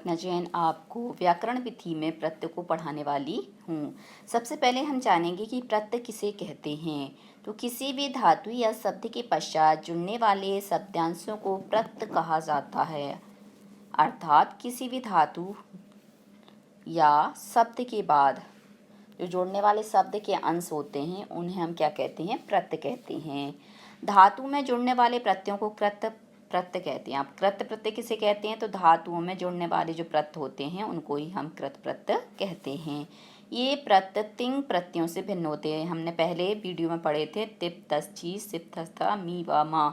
मैं जैन आपको व्याकरण विधि में प्रत्यय को पढ़ाने वाली हूँ। सबसे पहले हम जानेंगे कि प्रत्यय किसे कहते हैं। तो किसी भी धातु या शब्द के पश्चात जुड़ने वाले शब्दांशों को प्रत्यय कहा जाता है। अर्थात किसी भी धातु या शब्द के बाद जो जोड़ने वाले शब्द के अंश होते हैं उन्हें हम क्या कहते हैं, प्रत्यय कहते हैं। धातु में जुड़ने वाले प्रत्ययों को कृत प्रत्यय कहते हैं। अब कृत प्रत्यय किसे कहते हैं, तो धातुओं में जुड़ने वाले जो प्रत्यय होते हैं उनको ही हम कृत प्रत्यय कहते हैं। ये प्रत्यय तिंग प्रत्ययों से भिन्न होते हैं। हमने पहले वीडियो में पढ़े थे तिप तस ची सिप थस था मी व मा,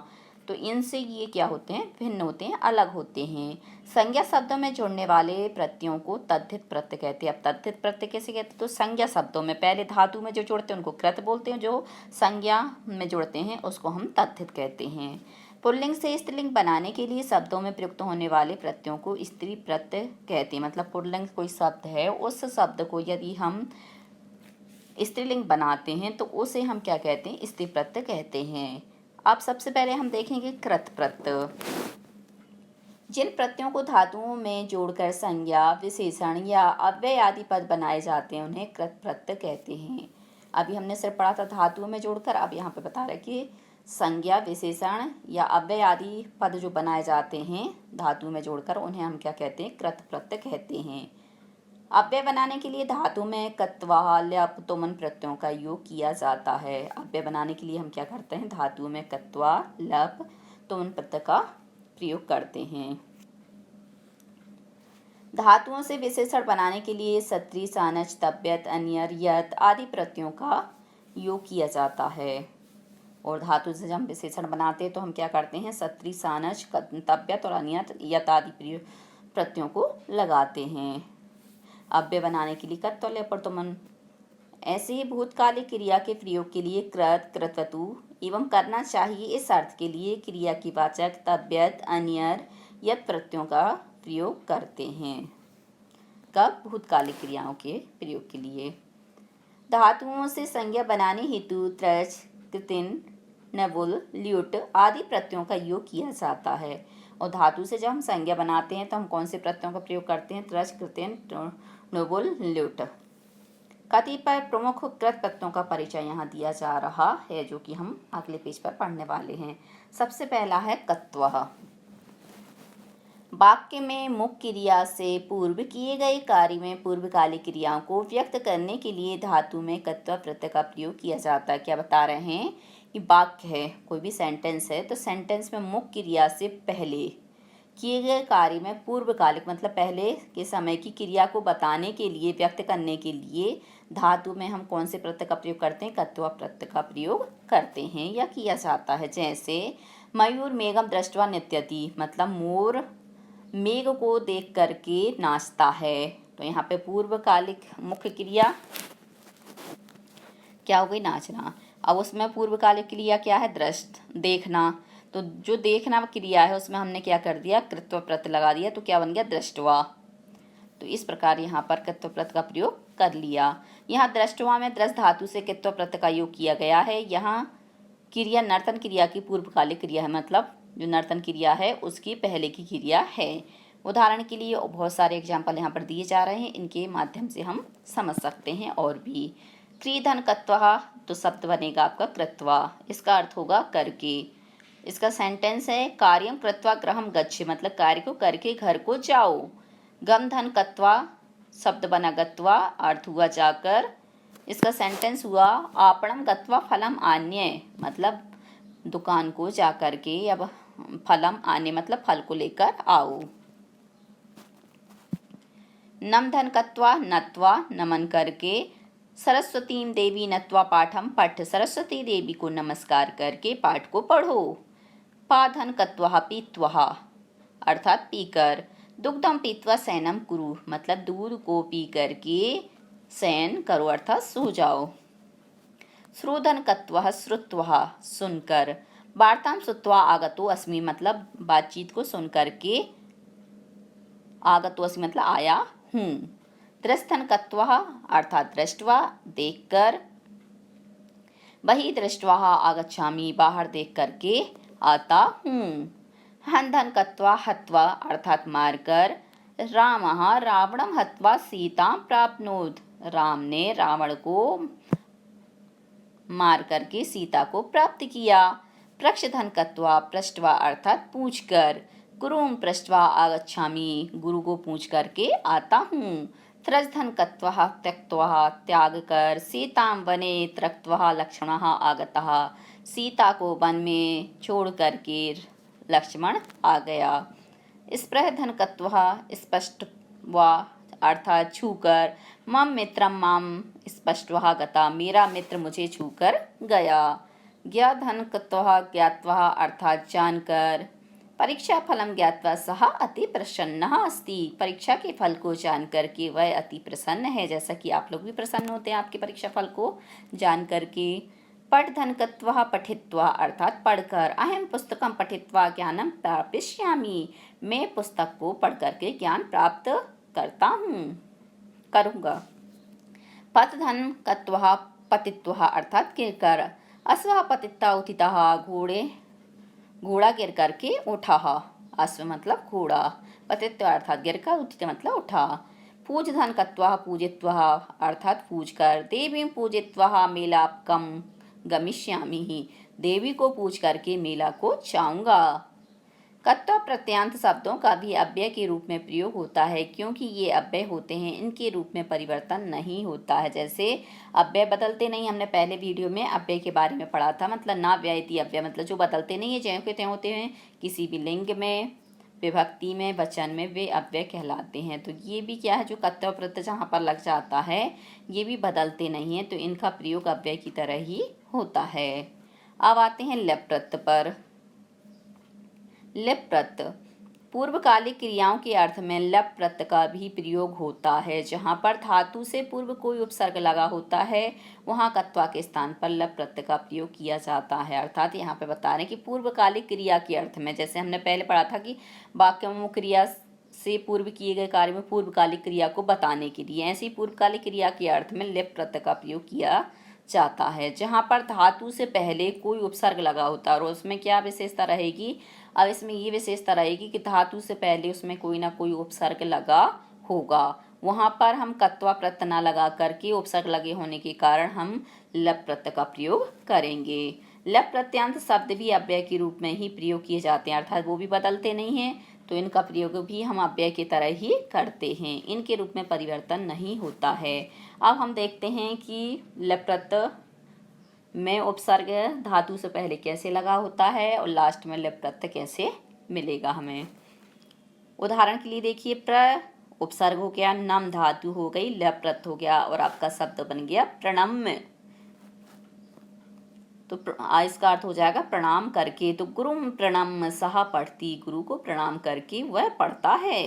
तो इनसे ये क्या होते हैं, भिन्न होते हैं, अलग होते हैं। संज्ञा शब्दों में जुड़ने वाले प्रत्ययों को तद्धित प्रत्यय कहते हैं। अब तद्धित प्रत्यय कैसे कहते हैं, तो संज्ञा शब्दों में पहले धातु में जो जुड़ते हैं उनको कृत बोलते हैं, जो संज्ञा में जुड़ते हैं उसको हम तद्धित कहते हैं। पुल्लिंग से स्त्रीलिंग बनाने के लिए शब्दों में प्रयुक्त होने वाले प्रत्ययों को स्त्री प्रत्यय कहते हैं। मतलब पुल्लिंग कोई शब्द है, उस शब्द को यदि हम स्त्रीलिंग बनाते हैं तो उसे हम क्या कहते हैं, स्त्री प्रत्यय कहते हैं। अब सबसे पहले हम देखेंगे कृत प्रत्यय। जिन प्रत्ययों को धातुओं में जोड़कर संज्ञा, विशेषण या अव्यय आदि पद बनाए जाते हैं उन्हें कृत प्रत्यय कहते हैं। अभी हमने सिर्फ पढ़ा था धातुओं में जोड़कर, अब यहाँ पे बता रहे कि संज्ञा, विशेषण या अव्यय आदि पद जो बनाए जाते हैं धातु में जोड़कर उन्हें हम क्या कहते हैं, कृत प्रत्यय कहते हैं। अव्यय बनाने के लिए धातु में कत्वा, ल्यप, तुमन प्रत्ययों का योग किया जाता है। अव्यय बनाने के लिए हम क्या करते हैं, धातु में कत्वा, लप, तुमन प्रत्यय का प्रयोग करते हैं। धातुओं से विशेषण बनाने के लिए सत्री, सानच, तव्यत, अन्यर, यत आदि प्रत्ययों का योग किया जाता है। और धातु से जब हम विशेषण बनाते हैं तो हम क्या करते हैं, सत्री, सानच, तव्यत और अन्यत, यत आदि प्रत्ययों को लगाते हैं। अव्यय बनाने के लिए कत्व, ल्यप और तुमन। ऐसे ही भूतकालिक क्रिया के प्रयोग के लिए कृत, कृतवतु एवं करना चाहिए इस अर्थ के लिए क्रिया की वाचक तव्यत, अन्यर, यत प्रत्ययों का प्रयोग करते हैं। कब, भूतकालिक क्रियाओं के प्रयोग के लिए। धातुओं से संज्ञा बनाने हेतु त्रच, कृतिन, नवुल, ल्युट आदि प्रत्ययों का योग किया जाता है। और धातु से जब हम संज्ञा बनाते हैं तो हम कौन से प्रत्ययों का प्रयोग करते हैं, त्रच, कृतिन, नवुल, ल्युट। कतिपय प्रमुख कृत प्रत्ययों का परिचय यहाँ दिया जा रहा है जो कि हम अगले पेज पर पढ़ने वाले हैं। सबसे पहला है कत्वः। वाक्य में मुख्य क्रिया से पूर्व किए गए कार्य में पूर्वकालिक क्रियाओं को व्यक्त करने के लिए धातु में कत्व प्रत्यय का प्रयोग किया जाता है। क्या बता रहे हैं कि वाक्य है, कोई भी सेंटेंस है, तो सेंटेंस में मुख्य क्रिया से पहले किए गए कार्य में पूर्वकालिक मतलब पहले के समय की क्रिया को बताने के लिए, व्यक्त करने के लिए धातु में हम कौन से प्रत्यय का प्रयोग करते हैं, कत्व प्रत्यय का प्रयोग करते हैं या किया जाता है। जैसे मयूर मेघम दृष्ट्वा नृत्यति, मतलब मोर मेघ को देख करके नाचता है। तो यहाँ पे पूर्वकालिक मुख्य क्रिया क्या हो गई, नाचना। अब उसमें पूर्वकालिक क्रिया क्या है, दृष्ट, देखना। तो जो देखना क्रिया है उसमें हमने क्या कर दिया, कृत्व प्रत्यय लगा दिया, तो क्या बन गया, दृष्टवा। तो इस प्रकार यहाँ पर कृत्व प्रत्यय का प्रयोग कर लिया। यहाँ दृष्टवा में दृष्ट धातु से कृत्व प्रत्यय का योग किया गया है। यहाँ क्रिया नर्तन क्रिया की पूर्वकालिक क्रिया है, मतलब जो नर्तन क्रिया है उसकी पहले की क्रिया है। उदाहरण के लिए बहुत सारे एग्जाम्पल यहाँ पर दिए जा रहे हैं, इनके माध्यम से हम समझ सकते हैं। और भी क्रीधन कत्वा, तो शब्द बनेगा आपका कृत्वा, इसका अर्थ होगा करके। इसका सेंटेंस है कार्यम कृत्वा गृहम गच्छ, मतलब कार्य को करके घर को जाओ। गम धन कत्वा, शब्द बना गत्वा, अर्थ हुआ जाकर। इसका सेंटेंस हुआ आपणम गत्वा फलम आन्य, मतलब दुकान को जा कर के, या फलम आने मतलब फल को लेकर आओ। नम धन कत्वा, नत्वा, नमन करके। सरस्वती देवी नत्वा पाठम पठ, सरस्वती देवी को नमस्कार करके पाठ को पढ़ो। पाधन कत्वा पीत्वा, अर्थात पीकर। दुग्धम पीत्वा शयनम कुरु, मतलब दूध को पी करके शयन करो, अर्थात सो जाओ। श्रोधन कत्वा श्रुत्वा, सुनकर। वार्ताम श्रुत्वा आगतो अस्मि, मतलब बातचीत को सुन करके आगतो अस्मि मतलब आया हूँ। दृष्टन कत्वा, अर्थात दृष्टवा, देखकर। वही दृष्टवा आगच्छामि, बाहर देख करके आता हूँ। हन धन कत्वा हत्वा, अर्थात मारकर। रामः रावणं हत्वा सीतां प्राप्नोत्। राम ने रावण को मार करके सीता को प्राप्त किया। प्रक्षधन कत्वा पृष्ठवा अर्थात पूछ कर। गुरुं पृष्ठवा आगच्छामि गुरु को पूछ करके आता हूँ। त्रजधन कत्वा त्यक्त्वा त्याग कर। सीतां वने त्यक्त्वा लक्ष्मणः आगतः। सीता को वन में छोड़ करके लक्ष्मण आ गया। स्पृहधन कत्वा स्पष्टवा अर्थात छूकर। मम मित्रम माम स्पष्टवा गता मेरा मित्र मुझे छूकर गया। ज्ञाधन कत्वा ज्ञात्वा अर्थात जानकर। परीक्षा फलम ज्ञात्वा सः अति प्रसन्नः अस्ति। परीक्षा के फल को जानकर के वह अति प्रसन्न है, जैसा कि आप लोग भी प्रसन्न होते हैं आपके परीक्षा फल को जान करके। पठधन कत्वा पठित्वा अर्थात पढ़कर। अहम पुस्तकम पठित्वा ज्ञानम प्राप्स्यामि मैं पुस्तक को पढ़ करके ज्ञान प्राप्त करता हूँ करूँगा। पतधन कत्वा पतित्वा अर्थात गिर कर। अश्व पतिता उत्थितः घोड़ा गिर करके उठा। अश्व मतलब घोड़ा, पतित्वा अर्थात गिर कर, उत्थित मतलब उठा। पूजधन कत्वा पूजित्वा अर्थात पूज कर। देवीं पूजित्वा मेलापकम गमिष्यामि देवी को पूज करके मेला को जाऊंगा। कत्वा प्रत्यांत शब्दों का भी अव्यय के रूप में प्रयोग होता है, क्योंकि ये अव्यय होते हैं, इनके रूप में परिवर्तन नहीं होता है। जैसे अव्यय बदलते नहीं, हमने पहले वीडियो में अव्यय के बारे में पढ़ा था। मतलब ना व्ययति अव्यय मतलब जो बदलते नहीं है, ज्यों के त्यों होते हैं। किसी भी लिंग में, विभक्ति में, वचन में वे अव्यय कहलाते हैं। तो ये भी क्या है, जो कत्वा प्रत्यय जहाँ पर लग जाता है ये भी बदलते नहीं है, तो इनका प्रयोग अव्यय की तरह ही होता है। अब आते हैं लप प्रत्यय पर। लप प्रत्यय पूर्वकालिक क्रियाओं के अर्थ में लप प्रत्यय का भी प्रयोग होता है। जहाँ पर धातु से पूर्व कोई उपसर्ग लगा होता है वहाँ कत्वा के स्थान पर लप प्रत्यय का प्रयोग किया जाता है। अर्थात यहाँ पे बता रहे हैं कि पूर्वकालिक क्रिया के अर्थ में, जैसे हमने पहले पढ़ा था कि वाक्य में क्रिया से पूर्व किए गए कार्य में पूर्वकालिक क्रिया को बताने के लिए, ऐसी पूर्वकालिक क्रिया के अर्थ में लप प्रत्यय का प्रयोग किया जाता है। जहाँ पर धातु से पहले कोई उपसर्ग लगा होता है और उसमें क्या विशेषता रहेगी, अब इसमें ये विशेषता रहेगी कि धातु से पहले उसमें कोई ना कोई उपसर्ग लगा होगा। वहाँ पर हम कत्वा प्रत्यय न लगा करके उपसर्ग लगे होने के कारण हम लप प्रत्यय का प्रयोग करेंगे। लप प्रत्यांत शब्द भी अव्यय के रूप में ही प्रयोग किए जाते हैं, अर्थात वो भी बदलते नहीं हैं, तो इनका प्रयोग भी हम अव्यय की तरह ही करते हैं, इनके रूप में परिवर्तन नहीं होता है। अब हम देखते हैं कि लप प्रत्यय में उपसर्ग धातु से पहले कैसे लगा होता है और लास्ट में लप प्रत्यय कैसे मिलेगा हमें। उदाहरण के लिए देखिए, प्र उपसर्ग हो गया, नम धातु हो गई, लप प्रत्यय हो गया और आपका शब्द बन गया प्रणम्य। तो इसका अर्थ हो जाएगा प्रणाम करके। तो गुरुम प्रणम सहा पढ़ती, गुरु को प्रणाम करके वह पढ़ता है।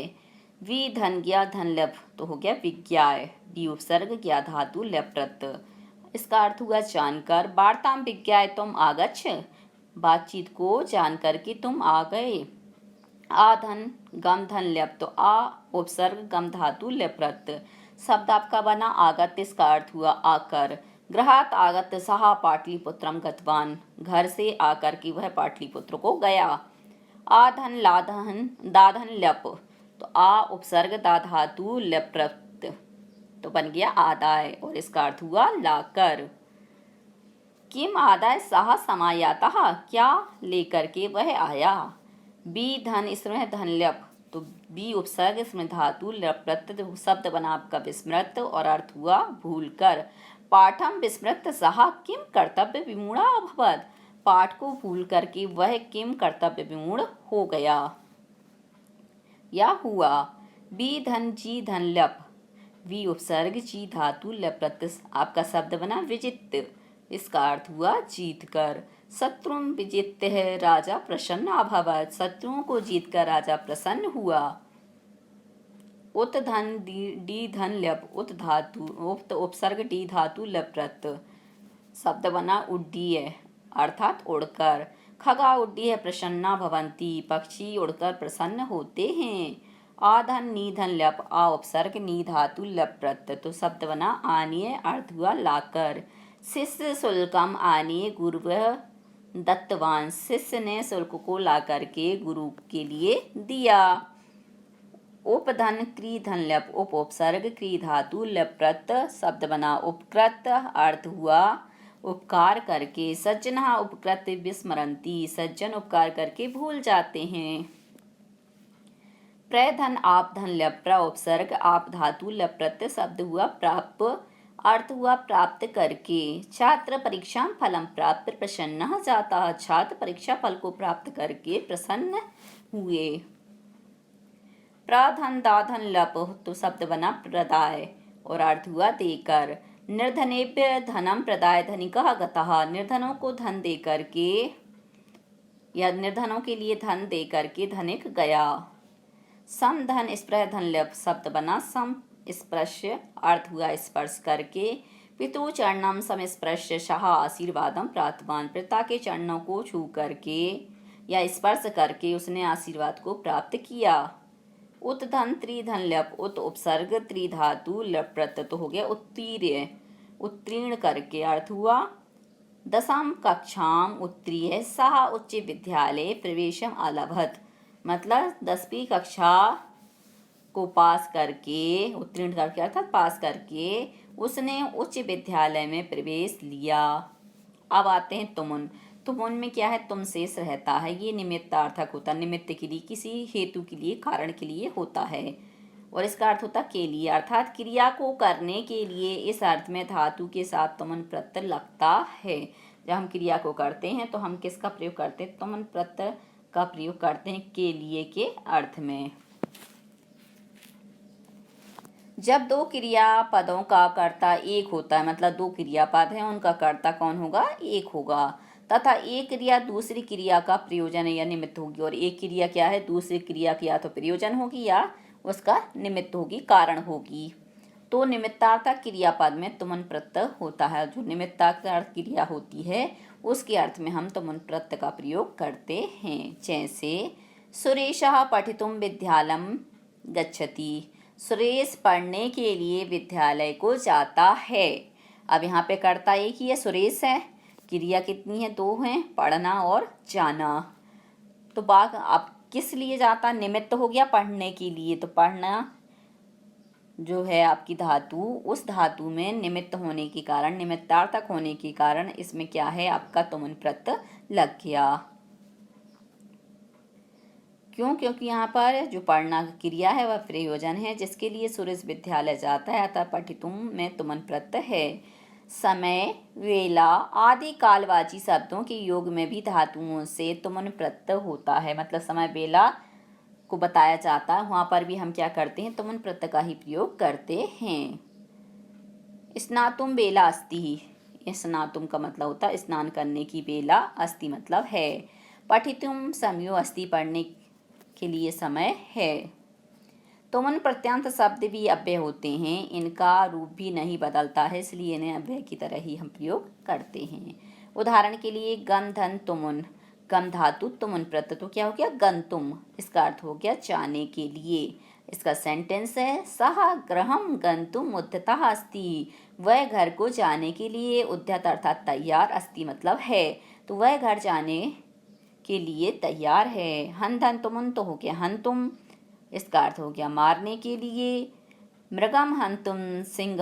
वि धन ज्ञा धन लप तो हो गया विज्ञाय, वी उपसर्ग ज्ञा धातु लप प्रत्यय। इसका अर्थ हुआ जानकर। वार्ताम विज्ञाय तुम आगच्छ, बातचीत को जानकर कि तुम आ गए। आ धन गम धन लप तो आ उपसर्ग गम धातु लप प्रत्यय। शब्द आपका बना आगत, इसका अर्थ हुआ आकर। गृहात आगत सहा पाटलिपुत्रम गतवान, घर से आकर के वह पाटलिपुत्र को गया। आधन लाधन दाधन लप तो आ उपसर्ग दा धातु लप प्रत्यय तो बन गया आदाय और इसका अर्थ हुआ लाकर। किम आदाय सहा समायातः, क्या लेकर के वह आया। बी धन इसमें धन लप तो बी उपसर्ग इसमें धातु लप प्रत्यय, शब्द बना आपका विस्मृत और अर्थ हुआ भूल कर। पाठम विस्मृत सहा किम कर्तव्य विमूढ़ा अभवत्, पाठ को भूल करके वह किम कर्तव्य विमूढ़ हो गया या हुआ। बी धन जी धन लप, वी उपसर्ग जी धातु लप प्रत्यय, आपका शब्द बना विजित, इसका अर्थ हुआ जीत कर। शत्रुं विजित्य राजा प्रसन्न अभवत्, शत्रुओं को जीत कर राजा प्रसन्न हुआ। उत धन डी धन लप उत धातु उक्त उपसर्ग डी धातु लप प्रत्यय, शब्द बना उड्डीय अर्थात उड़कर। खगा उड्डीय प्रसन्ना भवंती, पक्षी उड़कर प्रसन्न होते हैं। आधन नी धन लप आ उपसर्ग नी धातु लप प्रत्यय तो शब्द बना आनीय, अर्थ हुआ लाकर। शिष्य शुल्कम आनीय गुरुवः दत्तवान, शिष्य ने शुल्क को ला करके गुरु के लिए दिया। उपधन क्री धन लप उप उपसर्ग क्री धातु लप प्रत्यय शब्द बना उपकृत अर्थ हुआ उपकार करके। सज्जनः उपकृत विस्मरन्ति सज्जन उपकार करके भूल जाते हैं। प्रधन आप धन लप प्र उपसर्ग आप धातु लप प्रत्यय शब्द हुआ प्राप्त अर्थ हुआ प्राप्त करके। छात्र परीक्षा फलम प्राप्त प्रसन्न जाता छात्र परीक्षा फल को प्राप्त करके प्रसन्न हुए। प्रधन दाधन लप तो शब्द बना प्रदाय और अर्थ हुआ देकर। निर्धनेभ्य धनम प्रदाय धनिकः गतः निर्धनों को धन दे करके या निर्धनों के लिए धन दे करके धनिक गया। सम धन स्पृह धन लप शब्द बना सम स्पर्श अर्थ हुआ स्पर्श करके। पितु चरणम समस्पर्श शाह आशीर्वादम प्राप्तवान पिता के चरणों को छू करके या स्पर्श करके उसने आशीर्वाद को प्राप्त किया। उत्धन त्रिधन लप उत उपसर्ग त्रिधातु लप प्रत्यय तो हो गया उत्तीर्य उत्तीर्ण करके अर्थ हुआ। दशम कक्षाम उत्तीर्य सह उच्च विद्यालय प्रवेशम अलभत मतलब 10वीं कक्षा को पास करके उत्तीर्ण करके अर्थात पास करके उसने उच्च विद्यालय में प्रवेश लिया। अब आते हैं तुमुन। तुमुन में क्या है तुम शेष रहता है ये निमित्तार्थक होता है निमित्त के लिए किसी हेतु के लिए कारण के लिए होता है और इसका अर्थ होता के लिए अर्थात क्रिया को करने के लिए। इस अर्थ में धातु के साथ तुमन प्रत्यय लगता है। जब हम क्रिया को करते हैं तो हम किसका प्रयोग करते हैं तुमन प्रत्यय का प्रयोग करते हैं के लिए के अर्थ में। जब दो क्रियापदों का कर्ता एक होता है मतलब दो क्रियापद हैं उनका कर्ता कौन होगा एक होगा तथा एक क्रिया दूसरी क्रिया का प्रयोजन या निमित्त होगी और एक क्रिया क्या है दूसरी क्रिया की या तो प्रयोजन होगी या उसका निमित्त होगी कारण होगी। तो निमित्तार्थक क्रियापद में तुमन प्रत्यय होता है। जो निमित्तार्थक क्रिया होती है उसके अर्थ में हम तुमन प्रत्यय का प्रयोग करते हैं। जैसे सुरेशः पठितुम विद्यालयं गच्छति सुरेश पढ़ने के लिए विद्यालय को जाता है। अब यहाँ पे कर्ता एक ही है सुरेश है क्रिया कितनी है दो हैं पढ़ना और जाना। तो बाग अब किस लिए जाता निमित्त हो गया पढ़ने के लिए। तो पढ़ना जो है आपकी धातु उस धातु में निमित्त होने के कारण निमित्तार्थक होने के कारण इसमें क्या है आपका तुमन प्रत्यय लग गया। क्यों क्योंकि यहाँ पर जो पढ़ना क्रिया है वह प्रयोजन है जिसके लिए सुरेश विद्यालय जाता है अतः पठितुम में तुमन प्रत्यय है। समय वेला आदि कालवाची शब्दों के योग में भी धातुओं से तुमन प्रत्यय होता है मतलब समय वेला को बताया जाता है वहाँ पर भी हम क्या करते हैं तुमन प्रत्यय का ही प्रयोग करते हैं। स्नातुम बेला अस्ति स्नातुम का मतलब होता है स्नान करने की बेला अस्ति मतलब है। पठितुम समयो अस्ति पढ़ने के लिए समय है। तुमन प्रत्यांत शब्द भी अव्यय होते हैं इनका रूप भी नहीं बदलता है इसलिए इन्हें अव्यय की तरह ही हम प्रयोग करते हैं। उदाहरण के लिए गम धन तुमुन गम धातु तुमुन प्रत्यय तो क्या हो गया गंतुम इसका अर्थ हो गया जाने के लिए। इसका सेंटेंस है सह गृहम गंतुम उद्यतः अस्ति वह घर को जाने के लिए उद्यत अर्थात तैयार अस्ति मतलब है तो वह घर जाने के लिए तैयार है। हन धन तुमुन तो हो गया हंतुम इसका अर्थ हो गया मारने के लिए। मृगम हंतुम सिंह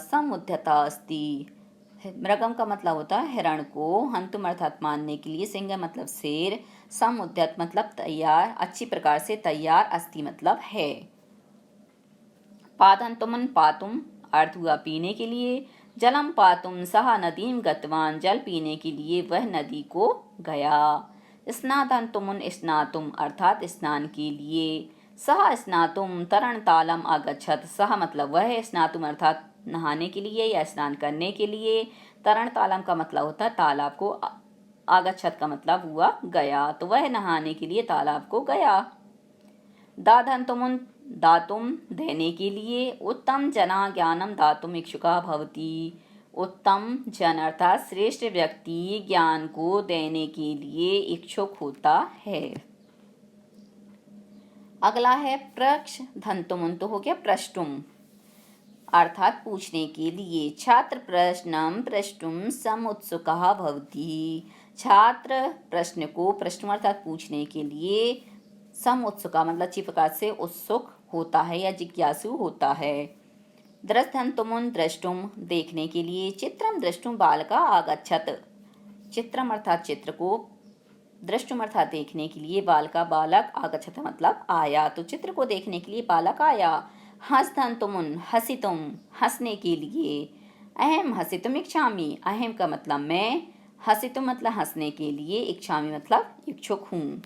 समुद्यता अस्ति मृगम का मतलब होता है हिरण को हंतुम अर्थात मारने के लिए सिंह मतलब शेर समुद्यत मतलब तैयार अच्छी प्रकार से तैयार अस्ति मतलब है। पादन तुमन पातुम अर्थ हुआ पीने के लिए। जलम पातुम सह नदीम गतवान जल पीने के लिए वह नदी को गया। स्नातन तुमुन स्नातुम अर्थात स्नान के लिए। सह स्नातुम तरण तालम अगच्छत सह मतलब वह है स्नातुम अर्थात नहाने के लिए या स्नान करने के लिए। तरण तालम का मतलब होता है तालाब को। आगच्छत का मतलब हुआ गया तो वह नहाने के लिए तालाब को गया। दाधन तुमुन दातुम देने के लिए। उत्तम जना ज्ञानम दातुम इच्छुका भवति उत्तम जन अर्थात श्रेष्ठ व्यक्ति ज्ञान को देने के लिए इच्छुक होता है। अगला है प्रक्ष धन तुमुन तो हो गया प्रष्टुम अर्थात पूछने के लिए। छात्र प्रश्नम प्रष्टुम समुत्सुकः भवति छात्र प्रश्न को प्रश्न अर्थात पूछने के लिए समुत्सुका मतलब अच्छी प्रकार से उत्सुक होता है या जिज्ञासु होता है। दृष्टन्तुमुन द्रष्टुम देखने के लिए, चित्रम द्रष्टुम बालका आगच्छत, चित्रम अर्थात चित्र को, द्रष्टुम अर्थात देखने के लिए, बालका बालक, आगच्छत मतलब आया, तो चित्र को देखने के लिए बालक आया। हसन्तुमुन हसितुम हंसने के लिए, अहम हसितुम इच्छामि, अहम का मतलब मैं, हसितुम मतलब हंसने के लिए, इच्छामि मतलब इच्छुक हूँ।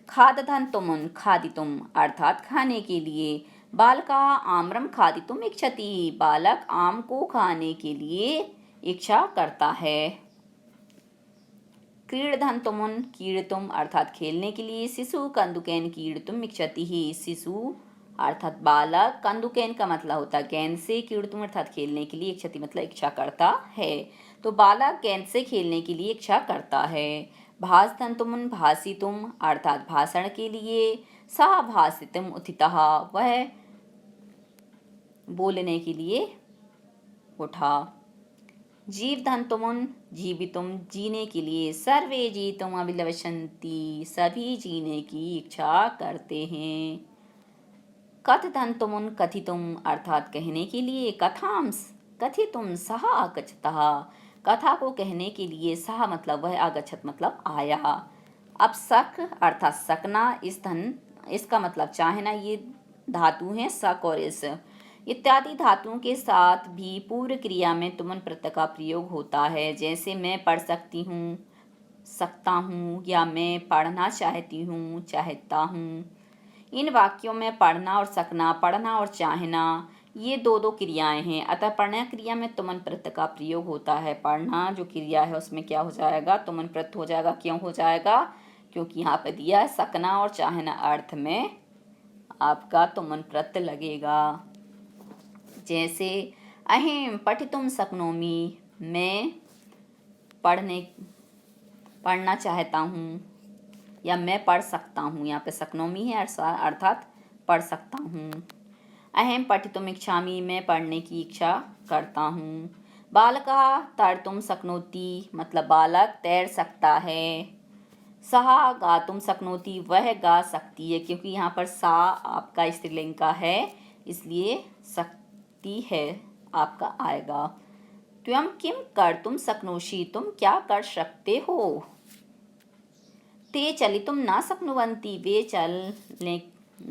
खादन्तुमुन खादितुम अर्थात खाने के लिए, बालका आम्रम खादितुम इच्छति, बालक आम को खाने के लिए इच्छा करता है। क्रीडन्तुमुन क्रीडितुम अर्थात खेलने के लिए, शिशु कंदुकेन क्रीडितुम इच्छति, शिशु अर्थात बालक, कंदुकेन का मतलब होता है गेंद से, क्रीडितुम अर्थात खेलने के लिए, इच्छति मतलब इच्छा करता है, तो बालक गेंद से खेलने के लिए इच्छा करता है। भाषन्तुमुन भाषितुम अर्थात भाषण के लिए, सः भाषितुम उत्थितः वह बोलने के लिए उठा। जीवन्तुमुन जीवितुम जीने के लिए, सर्वे जीतुम अभिलषन्ति सभी जीने की इच्छा करते हैं। कथयन्तुमुन कथितुम अर्थात कहने के लिए, कथां कथितुम सः आगच्छतः कथा को कहने के लिए, सः मतलब वह, आगच्छत मतलब आया। अब सक अर्थात सकना, इसका मतलब चाहना, ये धातु हैं सक और इस इत्यादि धातुओं के साथ भी पूर्व क्रिया में तुमन प्रत्यय का प्रयोग होता है। जैसे मैं पढ़ सकती हूँ, सकता हूँ, या मैं पढ़ना चाहती हूँ, चाहता हूँ। इन वाक्यों में पढ़ना और सकना, पढ़ना और चाहना, ये दो दो क्रियाएं हैं। अतः पढ़ना क्रिया में तुमन प्रत्यय का प्रयोग होता है। पढ़ना जो क्रिया है उसमें क्या हो जाएगा, तुमन प्रत्यय हो जाएगा। क्यों हो जाएगा, क्योंकि यहाँ पे दिया है सकना और चाहना अर्थ में आपका तुमन प्रत्यय लगेगा। जैसे अहम पठितुम शक्नोमि, मैं पढ़ना चाहता हूँ, या मैं पढ़ सकता हूँ। यहाँ पे शक्नोमि है अर्थात पढ़ सकता हूँ। अहम पठितुम इच्छामि, मैं पढ़ने की इच्छा करता हूँ। बालकः तर्तुम शक्नोति मतलब बालक तैर सकता है। सः गातुम शक्नोति वह गा सकती है, क्योंकि यहाँ पर सा आपका स्त्रीलिंग का है, इसलिए सकती है आपका आएगा। त्वं किम कर्तुम शक्नोषि, तुम क्या कर सकते हो। ते चलितुम न शक्नुवन्ति, वे चल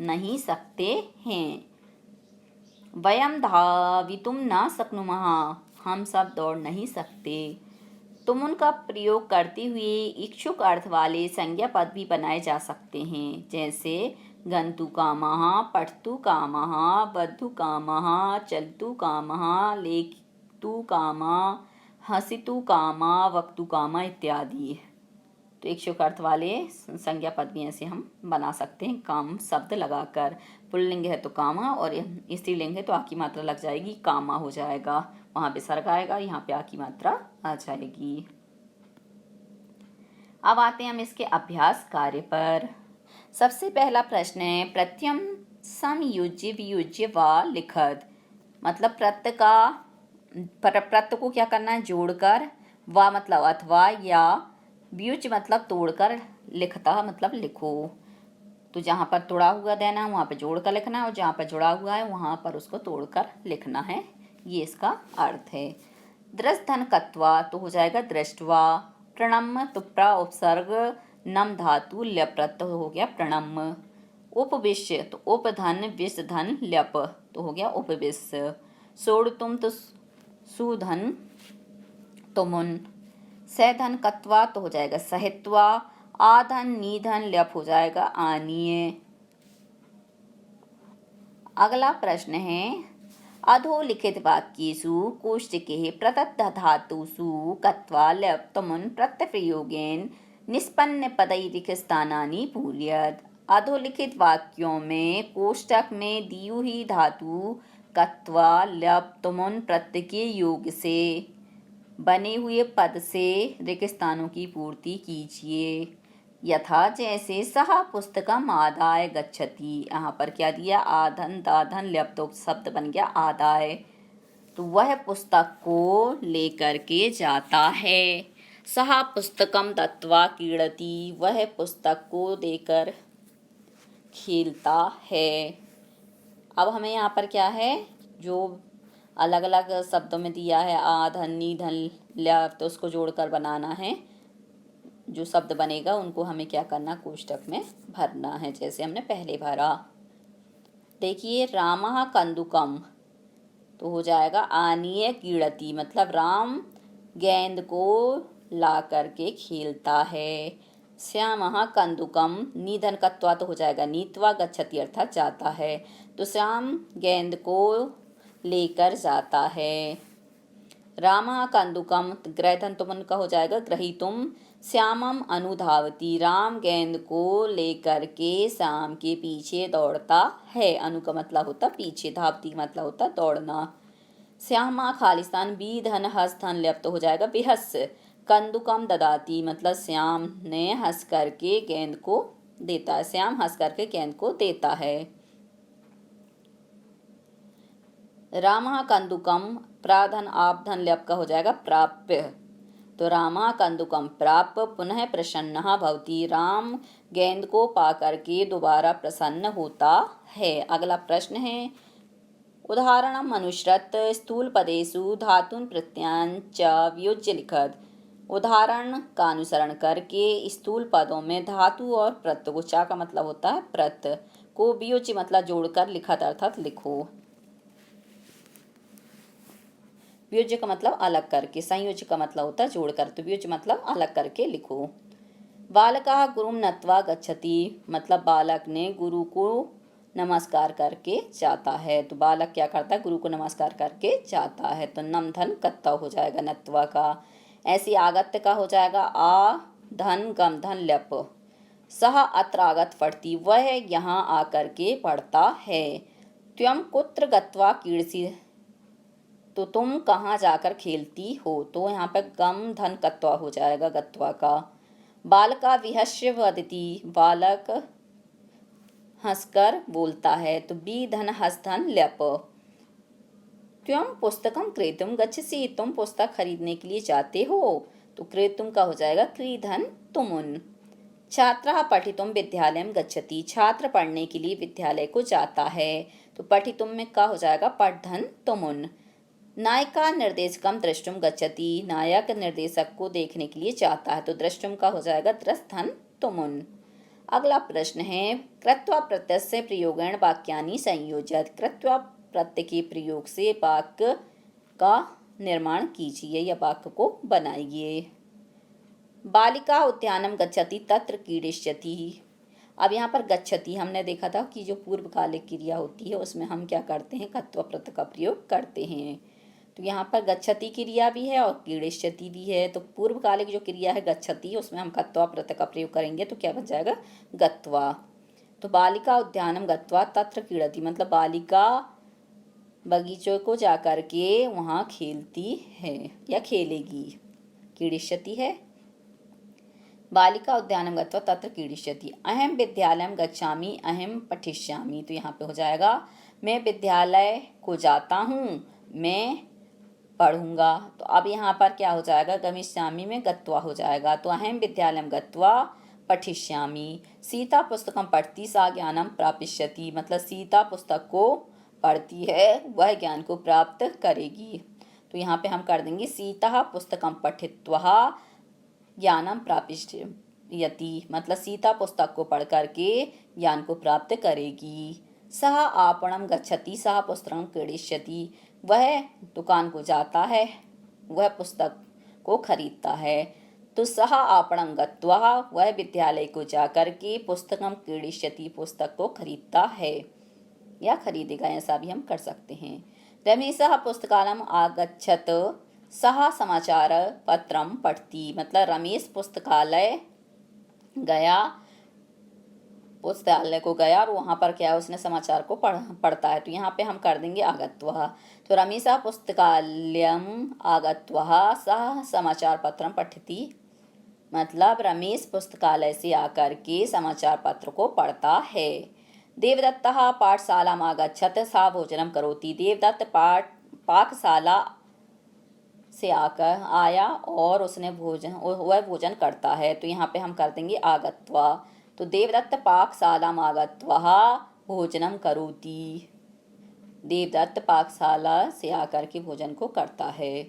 नहीं सकते हैं। वयम धावितुम न शक्नुमः, हम सब दौड़ नहीं सकते। तुम उनका प्रयोग करते हुए इच्छुक अर्थ वाले संज्ञा पद भी बनाए जा सकते हैं। जैसे गन्तु कामः, पठतु कामः, बद्धु कामः, चलतु कामः, लेखतु कामः, हसितु कामः, वक्तु कामः इत्यादि। तो इच्छुक अर्थ वाले संज्ञा पद भी ऐसे हम बना सकते हैं काम शब्द लगाकर। पुल्लिंग है तो कामा, और स्त्रीलिंग है तो आ की मात्रा लग जाएगी, कामा हो जाएगा। वहाँ पे सर्ग आएगा, यहाँ पे आ की मात्रा आ जाएगी। अब आते हैं हम इसके अभ्यास कार्य पर। सबसे पहला प्रश्न है प्रत्ययम समयुज्य वियुज्य व लिखत, मतलब प्रत्यय को क्या करना है, जोड़कर, व मतलब अथवा, या व्युज मतलब तोड़कर, लिखता मतलब लिखो। तो जहाँ पर तोड़ा हुआ देना है वहाँ पर जोड़कर लिखना है, और जहाँ पर जुड़ा हुआ है वहाँ पर उसको तोड़कर लिखना है, ये इसका अर्थ है। दृष्टधन कत्वा तो हो जाएगा दृष्टवा। प्रणम तो प्र उपसर्ग नम धातु ल्यप प्रत्यय हो गया प्रणम। उपविश्य तो उपधन विष धन ल्यप तो हो गया उपविश्य। सोड़तुम तो सुधन तुमुन। सधन कत्वा तो हो जाएगा सहित्वा। आधन निधन ल्यप हो जाएगा आनीय। अगला प्रश्न है अधोलिखित वाक्येषु कोष्ठके प्रदत्त धातुषु कत्वा ल्यप तुमुन प्रत्ययप्रयोगेन निष्पन्न पदैरिक स्थानानि पूरयत। अधोलिखित वाक्यों में कोष्ठक में दी हुई धातु कत्वा ल्यप तुमुन प्रत्यय के योग से बने हुए पद से रिक्त स्थानों की पूर्ति कीजिए। यथा जैसे सह पुस्तकम आदाय गच्छति, यहाँ पर क्या दिया, आधन दाधन ल्यप तो शब्द बन गया आदाय, तो वह पुस्तक को लेकर के जाता है। सह पुस्तकम दत्वा क्रीडति, वह पुस्तक को देकर खेलता है। अब हमें यहाँ पर क्या है, जो अलग अलग शब्दों में दिया है आ धन नी धन ल्या, तो उसको जोड़कर बनाना है। जो शब्द बनेगा उनको हमें क्या करना, कोष्टक में भरना है, जैसे हमने पहले भरा। देखिए रामः कंदुकम, तो हो जाएगा आनीय क्रीडति, मतलब राम गेंद को ला करके खेलता है। श्यामः कंदुकम निधन कत्वा, तो हो जाएगा नीत्वा गच्छति, अर्थात जाता है। तो श्याम गेंद को लेकर जाता है। रामः कंदुकम ग्रहधन तुमन का हो जाएगा ग्रहीतुम श्यामम अनुधावती, राम गेंद को लेकर के श्याम के पीछे दौड़ता है। अनु का मतलब होता पीछे, धावती मतलब होता दौड़ना। श्यामा खालिस्तान बी धन हस धन ल्यप, तो हो जाएगा बेहस कंदुकम ददाती, मतलब श्याम ने हंस करके गेंद को देता है, श्याम हंस करके गेंद को देता है। रामः कंदुकम प्राधन आप धन ल्यप का हो जाएगा प्राप्य, तो रामा कंदुकम प्राप्य पुनः प्रसन्न भवति, राम गेंद को पा करके दोबारा प्रसन्न होता है। अगला प्रश्न है उदाहरणम अनुसृत स्थूल पदेषु धातुन प्रत्ययान च वियोज्य लिखत, उदाहरण का अनुसरण करके स्थूल पदों में धातु और प्रत्यय को, चा का मतलब होता है प्रत्यय को, वियोज्य मतलब जोड़कर लिखत अर्थात लिखो। वियोज्य का मतलब अलग करके, संयोज्य का मतलब होता है जोड़कर, तो वियोज्य मतलब अलग करके लिखो। बालकः गुरुं नत्वा गच्छति, मतलब बालक ने गुरु को नमस्कार करके जाता है, तो बालक क्या करता है, गुरु को नमस्कार करके जाता है। तो नम धन कत्ता हो जाएगा नत्वा का। ऐसी आगत्य का हो जाएगा आ धन गम धन ल्यप, सह अत्र आगत पढ़ती, वह यहाँ आकर के पढ़ता है। त्वं कुत्र गत्वा क्रीडसि, तो तुम कहाँ जाकर खेलती हो, तो यहाँ पे गम धन कत्वा हो जाएगा गत्वा का। बालका विहस्य वदति, बालक हंसकर बोलता है, तो बी धन हस धन ल्यप। त्वं पुस्तकम क्रेतुम गच्छसि, तुम पुस्तक खरीदने के लिए जाते हो, तो क्रेतुम का हो जाएगा क्रीधन तुमुन। छात्रः पठितुम विद्यालयम गच्छति, छात्र पढ़ने के लिए विद्यालय को जाता है, तो पठितुम में का हो जाएगा पठधन तुमुन। नायिका निर्देशकम द्रष्टुम गच्छति, नायक निर्देशक को देखने के लिए जाता है, तो द्रष्टुम का हो जाएगा द्रस्थन तुमुन। अगला प्रश्न है कृत्वा प्रत्यय से प्रयोगेण वाक्यानि संयोजत, कृत्वा प्रत्यय के प्रयोग से वाक्य का निर्माण कीजिए या वाक्य को बनाइए। बालिका उद्यानम गच्छति तत्र क्रीडिष्यति, अब यहाँ पर गच्छति हमने देखा था कि जो पूर्वकालिक क्रिया होती है उसमें हम क्या करते हैं, कृत्वा प्रत्यय का प्रयोग करते हैं। तो यहाँ पर गच्छति क्रिया भी है और क्रीडिष्यति भी है, तो पूर्वकालिक जो क्रिया है गच्छति, उसमें हम कृत्वा प्रत्यय का प्रयोग करेंगे, तो क्या बन जाएगा गत्वा। तो बालिका उद्यानम गत्वा तत्र क्रीडति, मतलब बालिका बगीचों को जा कर के वहाँ खेलती है या खेलेगी, क्रीडिष्यति है। बालिका उद्यानम गत्वा तत्र क्रीडिष्यति। अहम विद्यालयम गच्छामि अहम पठिष्यामि, तो यहाँ पे हो जाएगा मैं विद्यालय को जाता हूँ, मैं पढ़ूंगा। तो अब यहाँ पर क्या हो जाएगा, गमिष्यामि में गत्वा हो जाएगा, तो अहम विद्यालयम गत्वा पठिष्यामि। सीता पुस्तकम पढ़ती सा ज्ञानम प्रापिष्यति, मतलब सीता पुस्तक को पढ़ती है, वह ज्ञान को प्राप्त करेगी। तो यहाँ पे हम कर देंगे सीता पुस्तकम पठित्वा ज्ञानम प्रापिष्यति, मतलब सीता पुस्तक को पढ़ करके ज्ञान को प्राप्त करेगी। सह आपणम गच्छति सह पुस्तकम क्रीडिष्यति, वह दुकान को जाता है, वह पुस्तक को खरीदता है। तो सह आपणम गत्वा, वह विद्यालय को जाकर के पुस्तकम क्रीडिष्यति, पुस्तक को खरीदता है या खरीदेगा, ऐसा भी हम कर सकते हैं। रमेशः पुस्तकालयम आगच्छत सह समाचार पत्रम पढ़ती, मतलब रमेश पुस्तकालय गया, पुस्तकालय को गया और वहाँ पर क्या है, उसने समाचार को पढ़ता है, तो यहाँ पे हम कर देंगे आगत्वा। तो रमेशः पुस्तकालयम आगत्वा सह समाचार पत्रम पठति, मतलब रमेश पुस्तकालय से आकर के समाचार पत्र को पढ़ता है। देवदत्तः पाठशालाम आगच्छत सा भोजनम करोति, देवदत्त पाकशाला से आकर आया और उसने वह भोजन करता है, तो यहाँ पे हम कर देंगे आगत्वा। तो देवदत्त पाकशालाम आगत्वा भोजनम करोति। देवदत्त पाकशाला से आकर के भोजन को करता है।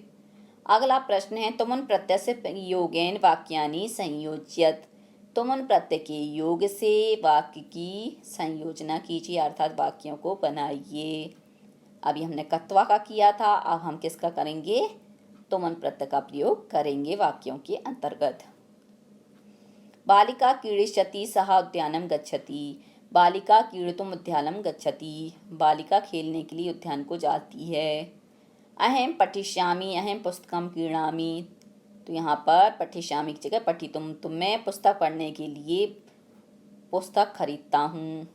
अगला प्रश्न है तुमुन प्रत्यय से योगेन वाक्यानि संयोज्यत। तुमुन प्रत्यय के योग से वाक्य की संयोजना कीजिए अर्थात वाक्यों को बनाइए। अभी हमने कत्वा का किया था, अब हम किसका करेंगे? तुमुन प्रत्यय का प्रयोग करेंगे वाक्यों के अंतर्गत। बालिका क्रीडिष्यति सह उद्यानं गच्छति। बालिका क्रीडितुम् उद्यानं गच्छति। बालिका खेलने के लिए उद्यान को जाती है। अहम पठिष्यामि अहम पुस्तकं क्रीणामि। तो यहाँ पर पठिष्यामि की जगह पठितुम्, तो मैं पुस्तक पढ़ने के लिए पुस्तक खरीदता हूँ।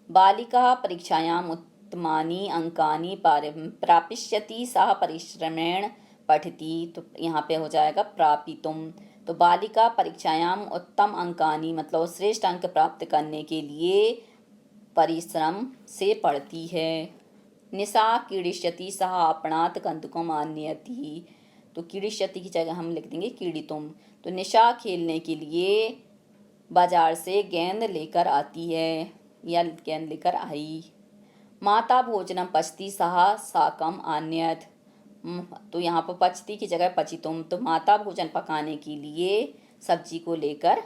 बालिका परीक्षायाम् उत्तमानि अंकानि प्रापिष्यति सह परिश्रमेण पठति। तो यहाँ पे हो जाएगा प्रापितुम्। तो बालिका परीक्षायाम उत्तम अंकानि मतलब श्रेष्ठ अंक प्राप्त करने के लिए परिश्रम से पढ़ती है। निशा क्रीडिष्यति सह आपणात् कन्दुकम् आनयति। तो क्रीडिष्यति की जगह हम लिख देंगे क्रीडितुम्। तो निशा खेलने के लिए बाजार से गेंद लेकर आती है या गेंद लेकर आई। माता भोजनम पचति सह शाकम् आनयत्। तो यहाँ पर पचती की जगह पचितुम। तो माता भोजन पकाने के लिए सब्जी को लेकर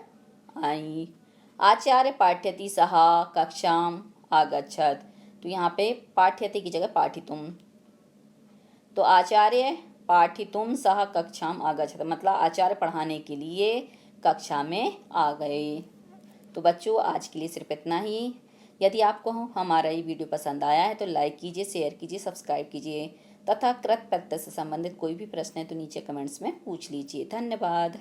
आई। आचार्य पाठ्यति सह कक्षाम आगच्छत। तो यहाँ पे पाठ्यति की जगह पाठितुम। तो आचार्य पाठितुम सह कक्षाम आगच्छत मतलब आचार्य पढ़ाने के लिए कक्षा में आ गए। तो बच्चों आज के लिए सिर्फ इतना ही। यदि आपको हमारा ये वीडियो पसंद आया है तो लाइक कीजिए, शेयर कीजिए, सब्सक्राइब कीजिए तथा कृत प्रत्यय से संबंधित कोई भी प्रश्न है तो नीचे कमेंट्स में पूछ लीजिए। धन्यवाद।